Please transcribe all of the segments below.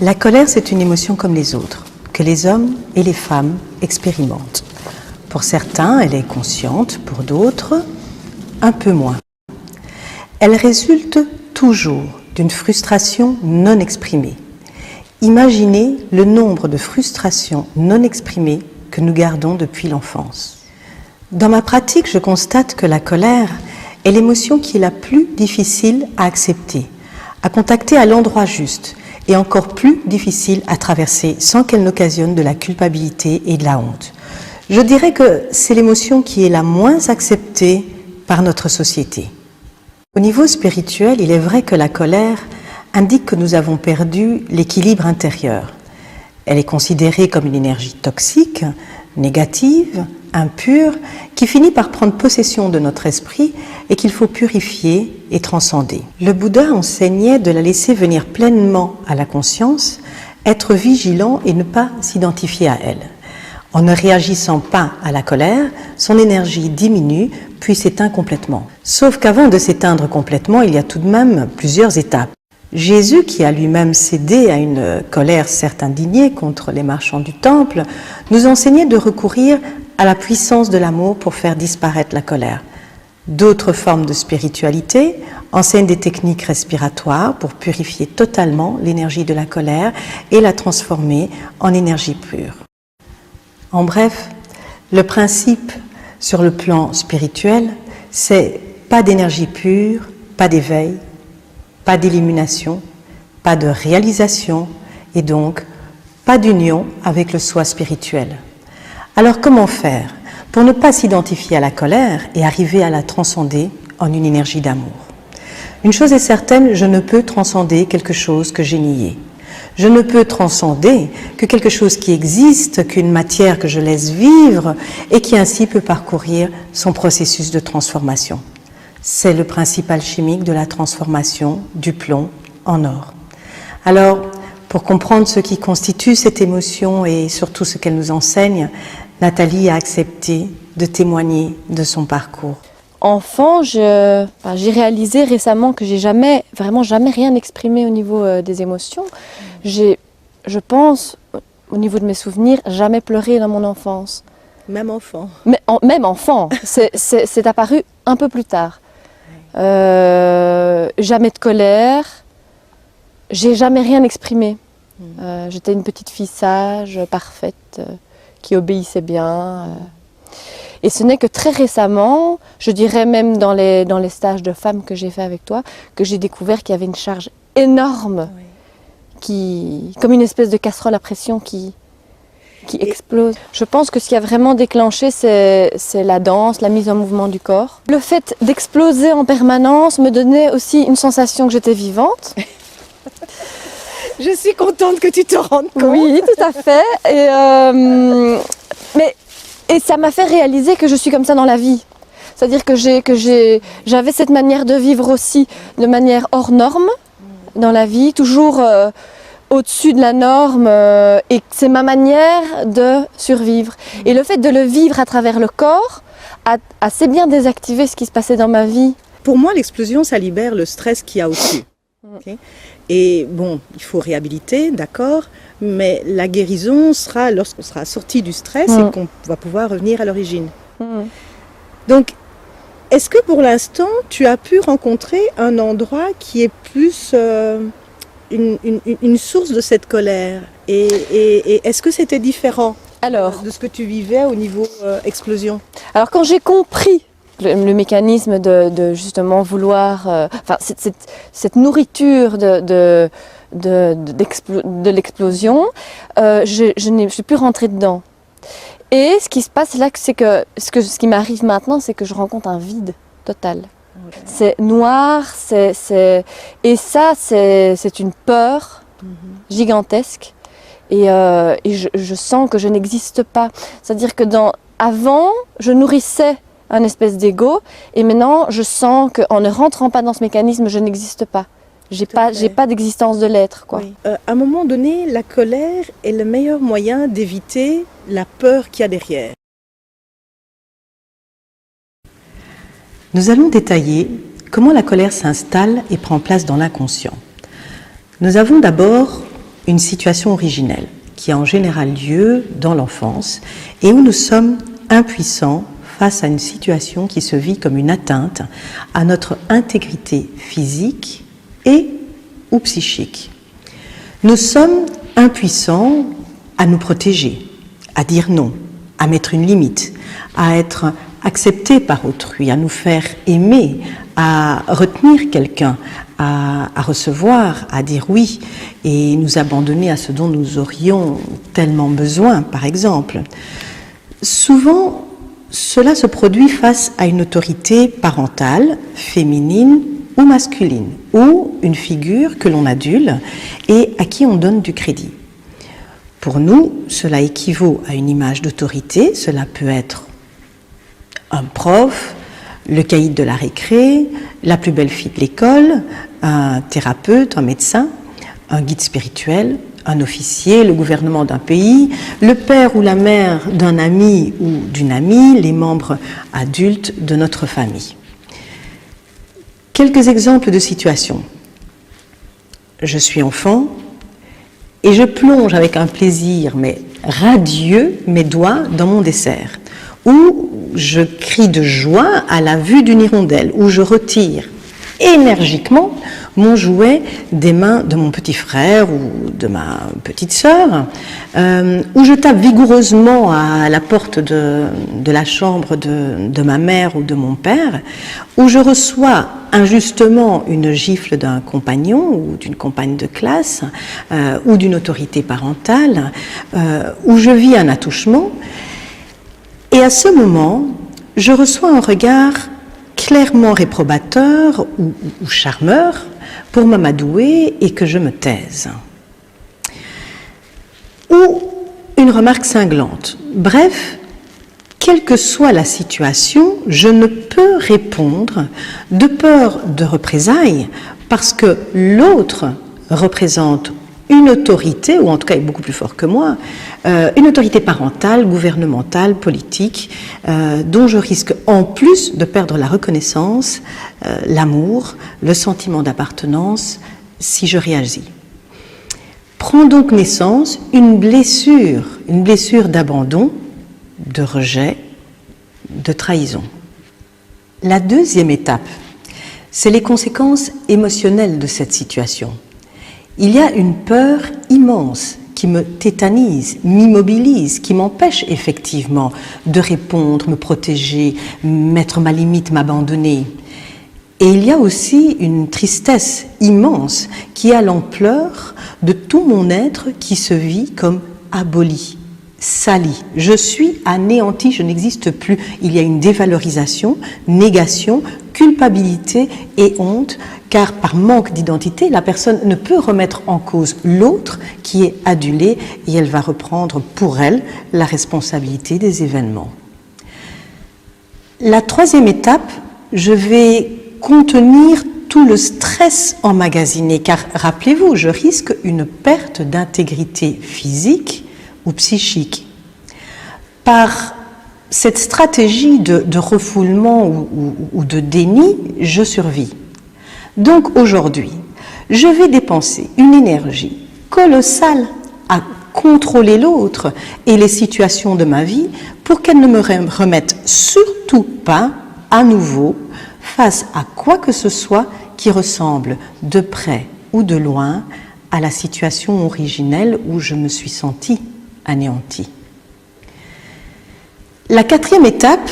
La colère, c'est une émotion comme les autres, que les hommes et les femmes expérimentent. Pour certains, elle est consciente, pour d'autres, un peu moins. Elle résulte toujours d'une frustration non exprimée. Imaginez le nombre de frustrations non exprimées que nous gardons depuis l'enfance. Dans ma pratique, je constate que la colère est l'émotion qui est la plus difficile à accepter, à contacter à l'endroit juste et encore plus difficile à traverser sans qu'elle n'occasionne de la culpabilité et de la honte. Je dirais que c'est l'émotion qui est la moins acceptée par notre société. Au niveau spirituel, il est vrai que la colère indique que nous avons perdu l'équilibre intérieur. Elle est considérée comme une énergie toxique, négative, impure, qui finit par prendre possession de notre esprit et qu'il faut purifier et transcender. Le Bouddha enseignait de la laisser venir pleinement à la conscience, être vigilant et ne pas s'identifier à elle. En ne réagissant pas à la colère, son énergie diminue puis s'éteint complètement. Sauf qu'avant de s'éteindre complètement, il y a tout de même plusieurs étapes. Jésus, qui a lui-même cédé à une colère certes indignée contre les marchands du temple, nous enseignait de recourir à la puissance de l'amour pour faire disparaître la colère. D'autres formes de spiritualité enseignent des techniques respiratoires pour purifier totalement l'énergie de la colère et la transformer en énergie pure. En bref, le principe sur le plan spirituel, c'est pas d'énergie pure, pas d'éveil, pas d'illumination, pas de réalisation et donc pas d'union avec le soi spirituel. Alors comment faire pour ne pas s'identifier à la colère et arriver à la transcender en une énergie d'amour? Une chose est certaine, je ne peux transcender quelque chose que j'ai nié. Je ne peux transcender que quelque chose qui existe, qu'une matière que je laisse vivre et qui ainsi peut parcourir son processus de transformation. C'est le principe alchimique de la transformation du plomb en or. Alors, pour comprendre ce qui constitue cette émotion et surtout ce qu'elle nous enseigne, Nathalie a accepté de témoigner de son parcours. Enfant, j'ai réalisé récemment que j'ai jamais rien exprimé au niveau des émotions. Je pense, au niveau de mes souvenirs, jamais pleuré dans mon enfance. Même enfant. Même enfant, c'est apparu un peu plus tard. Jamais de colère, j'ai jamais rien exprimé. J'étais une petite fille sage, parfaite, qui obéissait bien. Et ce n'est que très récemment, je dirais même dans les stages de femmes que j'ai fait avec toi, que j'ai découvert qu'il y avait une charge énorme, comme une espèce de casserole à pression qui explose. Je pense que ce qui a vraiment déclenché, c'est la danse, la mise en mouvement du corps. Le fait d'exploser en permanence me donnait aussi une sensation que j'étais vivante. Je suis contente que tu te rendes compte. Oui, tout à fait. Et ça m'a fait réaliser que je suis comme ça dans la vie. C'est-à-dire que j'avais cette manière de vivre aussi de manière hors norme dans la vie, toujours au-dessus de la norme, et c'est ma manière de survivre. Et le fait de le vivre à travers le corps a assez bien désactivé ce qui se passait dans ma vie. Pour moi, l'explosion, ça libère le stress qu'il y a au-dessus. Okay. Et bon, il faut réhabiliter, d'accord, mais la guérison sera lorsqu'on sera sorti du stress et qu'on va pouvoir revenir à l'origine. Donc, est-ce que pour l'instant, tu as pu rencontrer un endroit qui est plus une source de cette colère et est-ce que c'était différent de ce que tu vivais au niveau explosion? Alors, quand j'ai compris le mécanisme de justement vouloir, cette nourriture de l'explosion, je ne suis plus rentrée dedans. Et ce qui se passe là, c'est que ce qui m'arrive maintenant, c'est que je rencontre un vide total. Okay. C'est noir, et ça, c'est une peur gigantesque. Et je sens que je n'existe pas. C'est-à-dire que avant, je nourrissais un espèce d'ego, et maintenant je sens qu'en ne rentrant pas dans ce mécanisme, je n'existe pas. J'ai pas d'existence de l'être, quoi. Oui. À un moment donné, la colère est le meilleur moyen d'éviter la peur qu'il y a derrière. Nous allons détailler comment la colère s'installe et prend place dans l'inconscient. Nous avons d'abord une situation originelle qui a en général lieu dans l'enfance et où nous sommes impuissants face à une situation qui se vit comme une atteinte à notre intégrité physique et ou psychique. Nous sommes impuissants à nous protéger, à dire non, à mettre une limite, à être acceptés par autrui, à nous faire aimer, à retenir quelqu'un, à recevoir, à dire oui et nous abandonner à ce dont nous aurions tellement besoin, par exemple. Souvent, cela se produit face à une autorité parentale, féminine ou masculine, ou une figure que l'on adule et à qui on donne du crédit. Pour nous, cela équivaut à une image d'autorité, cela peut être un prof, le caïd de la récré, la plus belle fille de l'école, un thérapeute, un médecin, un guide spirituel, un officier, le gouvernement d'un pays, le père ou la mère d'un ami ou d'une amie, les membres adultes de notre famille. Quelques exemples de situations. Je suis enfant et je plonge avec un plaisir mais radieux mes doigts dans mon dessert, ou je crie de joie à la vue d'une hirondelle, ou je retire énergiquement mon jouet des mains de mon petit frère ou de ma petite sœur, où je tape vigoureusement à la porte de la chambre de ma mère ou de mon père, où je reçois injustement une gifle d'un compagnon ou d'une compagne de classe, ou d'une autorité parentale, où je vis un attouchement. Et à ce moment, je reçois un regard clairement réprobateur ou charmeur pour m'amadouer et que je me taise. Ou une remarque cinglante. Bref, quelle que soit la situation, je ne peux répondre de peur de représailles parce que l'autre représente une autorité, ou en tout cas est beaucoup plus fort que moi, une autorité parentale, gouvernementale, politique, dont je risque en plus de perdre la reconnaissance, l'amour, le sentiment d'appartenance si je réagis. Prend donc naissance une blessure d'abandon, de rejet, de trahison. La deuxième étape, c'est les conséquences émotionnelles de cette situation. Il y a une peur immense qui me tétanise, m'immobilise, qui m'empêche effectivement de répondre, me protéger, mettre ma limite, m'abandonner. Et il y a aussi une tristesse immense qui a l'ampleur de tout mon être qui se vit comme aboli, sali. Je suis anéanti, je n'existe plus. Il y a une dévalorisation, négation, culpabilité et honte, car par manque d'identité, la personne ne peut remettre en cause l'autre qui est adulé et elle va reprendre pour elle la responsabilité des événements. La troisième étape, je vais contenir tout le stress emmagasiné, car rappelez-vous, je risque une perte d'intégrité physique ou psychique. Par cette stratégie de refoulement ou de déni, je survis. Donc aujourd'hui, je vais dépenser une énergie colossale à contrôler l'autre et les situations de ma vie pour qu'elle ne me remette surtout pas à nouveau face à quoi que ce soit qui ressemble de près ou de loin à la situation originelle où je me suis sentie anéantie. La quatrième étape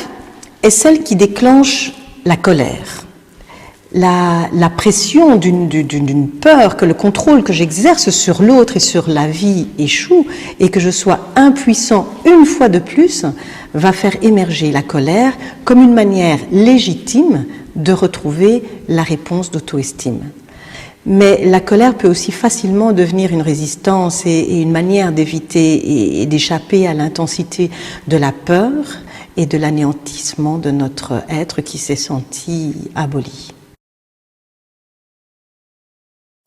est celle qui déclenche la colère. La pression d'une peur que le contrôle que j'exerce sur l'autre et sur la vie échoue et que je sois impuissant une fois de plus va faire émerger la colère comme une manière légitime de retrouver la réponse d'auto-estime. Mais la colère peut aussi facilement devenir une résistance et une manière d'éviter et d'échapper à l'intensité de la peur et de l'anéantissement de notre être qui s'est senti aboli.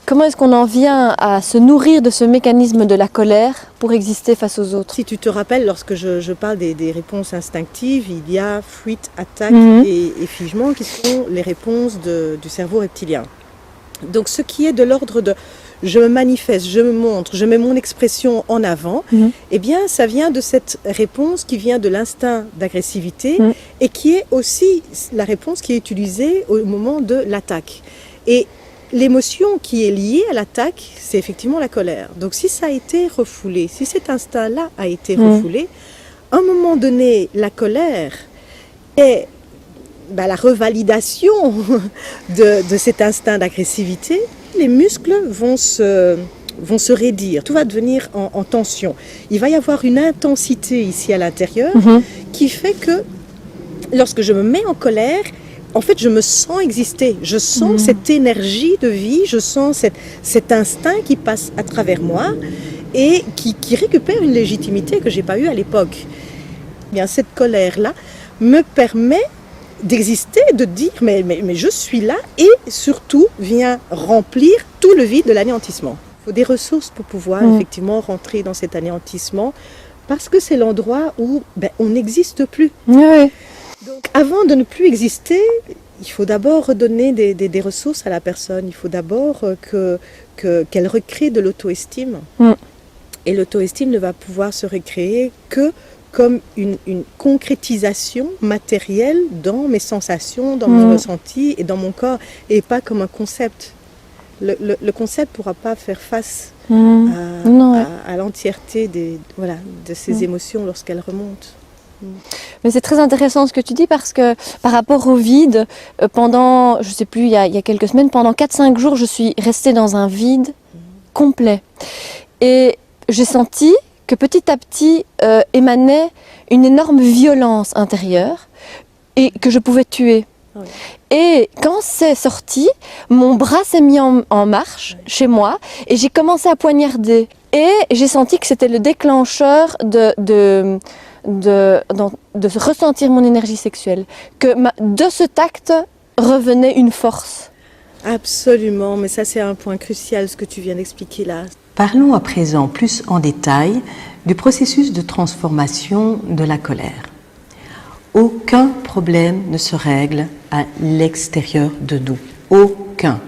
Comment est-ce qu'on en vient à se nourrir de ce mécanisme de la colère pour exister face aux autres ? Si tu te rappelles, lorsque je parle des réponses instinctives, il y a fuite, attaque et figement qui sont les réponses du cerveau reptilien. Donc ce qui est de l'ordre de je me manifeste, je me montre, je mets mon expression en avant, eh bien ça vient de cette réponse qui vient de l'instinct d'agressivité et qui est aussi la réponse qui est utilisée au moment de l'attaque. Et l'émotion qui est liée à l'attaque, c'est effectivement la colère. Donc si ça a été refoulé, si cet instinct-là a été refoulé, à un moment donné, la colère est la revalidation de cet instinct d'agressivité. Les muscles vont se raidir, tout va devenir en tension. Il va y avoir une intensité ici à l'intérieur qui fait que lorsque je me mets en colère, en fait je me sens exister, je sens cette énergie de vie, je sens cet instinct qui passe à travers moi et qui récupère une légitimité que je n'ai pas eue à l'époque. Bien, cette colère-là me permet d'exister, de dire mais je suis là et surtout vient remplir tout le vide de l'anéantissement. Il faut des ressources pour pouvoir effectivement rentrer dans cet anéantissement parce que c'est l'endroit où on n'existe plus. Oui. Donc avant de ne plus exister, il faut d'abord redonner des ressources à la personne, il faut d'abord qu'elle recrée de l'auto-estime. Et l'auto-estime ne va pouvoir se recréer que comme une concrétisation matérielle dans mes sensations, dans mon ressenti et dans mon corps, et pas comme un concept. Le concept ne pourra pas faire face à l'entièreté de ces émotions lorsqu'elles remontent. Mais c'est très intéressant ce que tu dis parce que par rapport au vide, pendant, je ne sais plus, il y a quelques semaines, pendant 4-5 jours, je suis restée dans un vide complet. Et j'ai senti que petit à petit émanait une énorme violence intérieure et que je pouvais tuer. Oui. Et quand c'est sorti, mon bras s'est mis en marche chez moi et j'ai commencé à poignarder. Et j'ai senti que c'était le déclencheur de ressentir mon énergie sexuelle. Que de ce acte revenait une force. Absolument, mais ça c'est un point crucial ce que tu viens d'expliquer là. Parlons à présent plus en détail du processus de transformation de la colère. Aucun problème ne se règle à l'extérieur de nous. Aucun.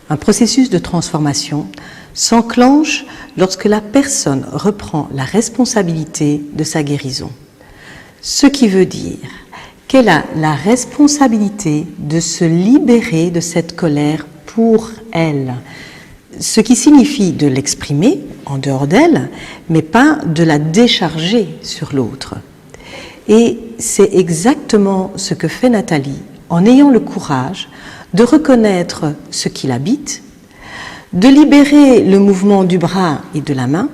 Un processus de transformation s'enclenche lorsque la personne reprend la responsabilité de sa guérison. Ce qui veut dire qu'elle a la responsabilité de se libérer de cette colère pour elle. Ce qui signifie de l'exprimer en dehors d'elle, mais pas de la décharger sur l'autre. Et c'est exactement ce que fait Nathalie en ayant le courage de reconnaître ce qui l'habite, de libérer le mouvement du bras et de la main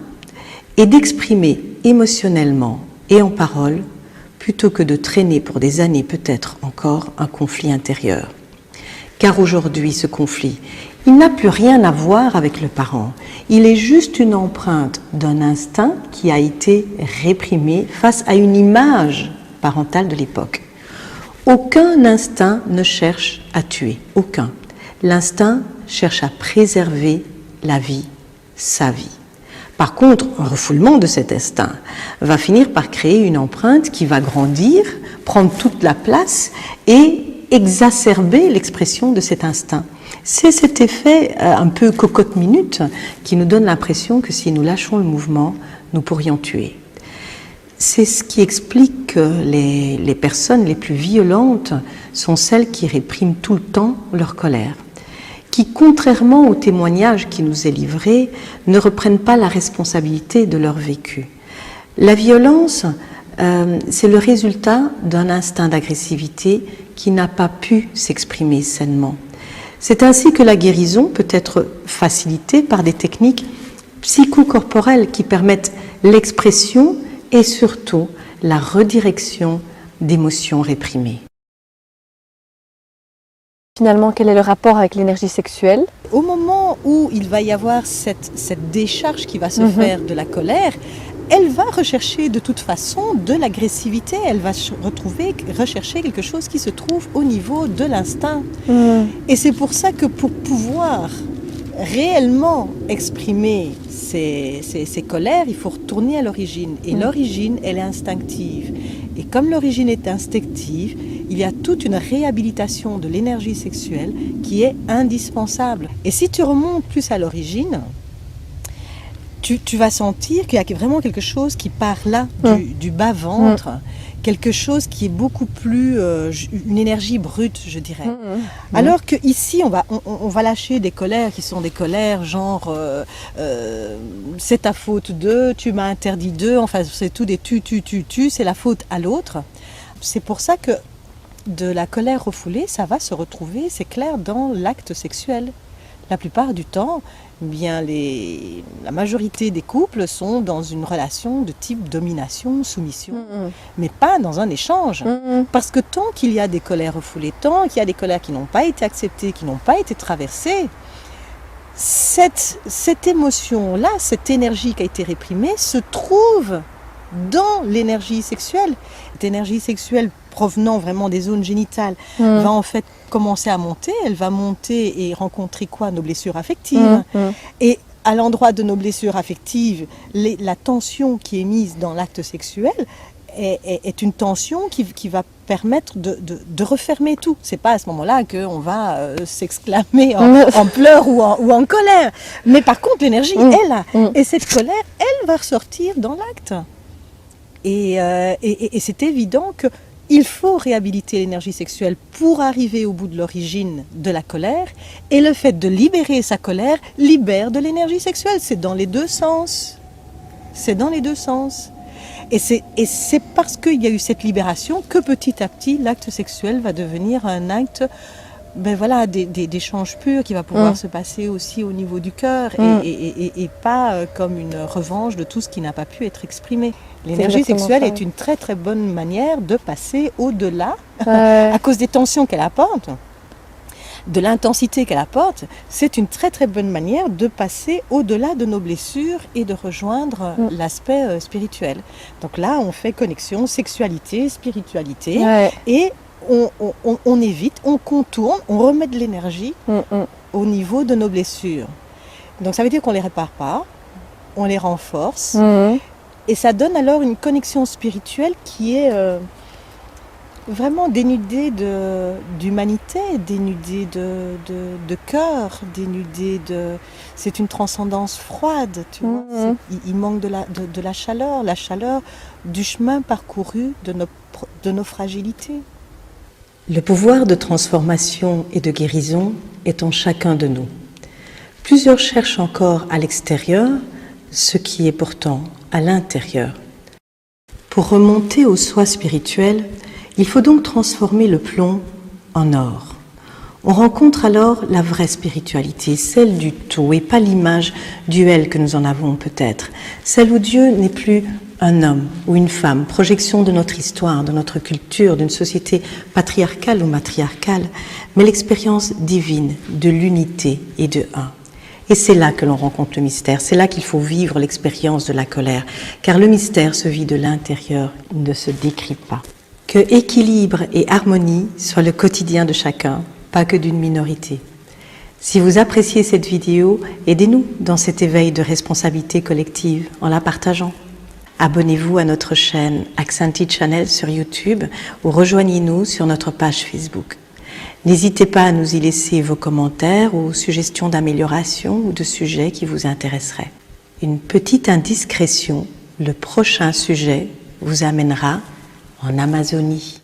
et d'exprimer émotionnellement et en parole plutôt que de traîner pour des années peut-être encore un conflit intérieur. Car aujourd'hui, ce conflit, il n'a plus rien à voir avec le parent. Il est juste une empreinte d'un instinct qui a été réprimé face à une image parentale de l'époque. Aucun instinct ne cherche à tuer, aucun. L'instinct cherche à préserver la vie, sa vie. Par contre, un refoulement de cet instinct va finir par créer une empreinte qui va grandir, prendre toute la place et exacerber l'expression de cet instinct. C'est cet effet un peu cocotte-minute qui nous donne l'impression que si nous lâchons le mouvement, nous pourrions tuer. C'est ce qui explique que les personnes les plus violentes sont celles qui répriment tout le temps leur colère, qui, contrairement au témoignage qui nous est livré, ne reprennent pas la responsabilité de leur vécu. La violence, c'est le résultat d'un instinct d'agressivité qui n'a pas pu s'exprimer sainement. C'est ainsi que la guérison peut être facilitée par des techniques psychocorporelles qui permettent l'expression et surtout la redirection d'émotions réprimées. Finalement, quel est le rapport avec l'énergie sexuelle ? Au moment où il va y avoir cette décharge qui va se faire de la colère, elle va rechercher de toute façon de l'agressivité, elle va rechercher quelque chose qui se trouve au niveau de l'instinct. Et c'est pour ça que pour pouvoir réellement exprimer ces colères, il faut retourner à l'origine. Et l'origine, elle est instinctive. Et comme l'origine est instinctive, il y a toute une réhabilitation de l'énergie sexuelle qui est indispensable. Et si tu remontes plus à l'origine, tu vas sentir qu'il y a vraiment quelque chose qui part là, du bas-ventre, quelque chose qui est beaucoup plus, une énergie brute, je dirais. Alors qu'ici, on va lâcher des colères qui sont des colères genre c'est ta faute de, tu m'as interdit de, enfin c'est tout des tu, c'est la faute à l'autre. C'est pour ça que de la colère refoulée, ça va se retrouver, c'est clair, dans l'acte sexuel. La plupart du temps, bien la majorité des couples sont dans une relation de type domination, soumission, mais pas dans un échange. Parce que tant qu'il y a des colères refoulées, tant qu'il y a des colères qui n'ont pas été acceptées, qui n'ont pas été traversées, cette émotion-là, cette énergie qui a été réprimée, se trouve dans l'énergie sexuelle. Cette énergie sexuelle provenant vraiment des zones génitales va en fait commencer à monter. Elle va monter et rencontrer quoi? Nos blessures affectives. Et à l'endroit de nos blessures affectives, la tension qui est mise dans l'acte sexuel est une tension qui va permettre de refermer tout. C'est pas à ce moment-là qu'on va s'exclamer en pleurs ou en colère. Mais par contre, l'énergie est là. Et cette colère, elle va ressortir dans l'acte. Et c'est évident qu'il faut réhabiliter l'énergie sexuelle pour arriver au bout de l'origine de la colère. Et le fait de libérer sa colère libère de l'énergie sexuelle. C'est dans les deux sens. C'est dans les deux sens. Et c'est parce qu'il y a eu cette libération que petit à petit, l'acte sexuel va devenir un acte d'échange pur qui va pouvoir se passer aussi au niveau du cœur et pas comme une revanche de tout ce qui n'a pas pu être exprimé. L'énergie sexuelle est une très très bonne manière de passer au-delà à cause des tensions qu'elle apporte, de l'intensité qu'elle apporte. C'est une très très bonne manière de passer au-delà de nos blessures et de rejoindre l'aspect spirituel. Donc là, on fait connexion sexualité, spiritualité et on évite, on contourne, on remet de l'énergie au niveau de nos blessures. Donc ça veut dire qu'on ne les répare pas, on les renforce. Et ça donne alors une connexion spirituelle qui est vraiment dénudée d'humanité, dénudée de cœur, dénudée de... C'est une transcendance froide, tu vois. Il manque de la chaleur du chemin parcouru de nos fragilités. Le pouvoir de transformation et de guérison est en chacun de nous. Plusieurs cherchent encore à l'extérieur ce qui est pourtant à l'intérieur. Pour remonter au soi spirituel, il faut donc transformer le plomb en or. On rencontre alors la vraie spiritualité, celle du tout et pas l'image duelle que nous en avons peut-être, celle où Dieu n'est plus un homme ou une femme, projection de notre histoire, de notre culture, d'une société patriarcale ou matriarcale, mais l'expérience divine de l'unité et de un. Et c'est là que l'on rencontre le mystère, c'est là qu'il faut vivre l'expérience de la colère, car le mystère se vit de l'intérieur, il ne se décrit pas. Que équilibre et harmonie soient le quotidien de chacun, pas que d'une minorité. Si vous appréciez cette vidéo, aidez-nous dans cet éveil de responsabilité collective en la partageant. Abonnez-vous à notre chaîne Aksanti Channel sur YouTube ou rejoignez-nous sur notre page Facebook. N'hésitez pas à nous y laisser vos commentaires ou suggestions d'amélioration ou de sujets qui vous intéresseraient. Une petite indiscrétion, le prochain sujet vous amènera en Amazonie.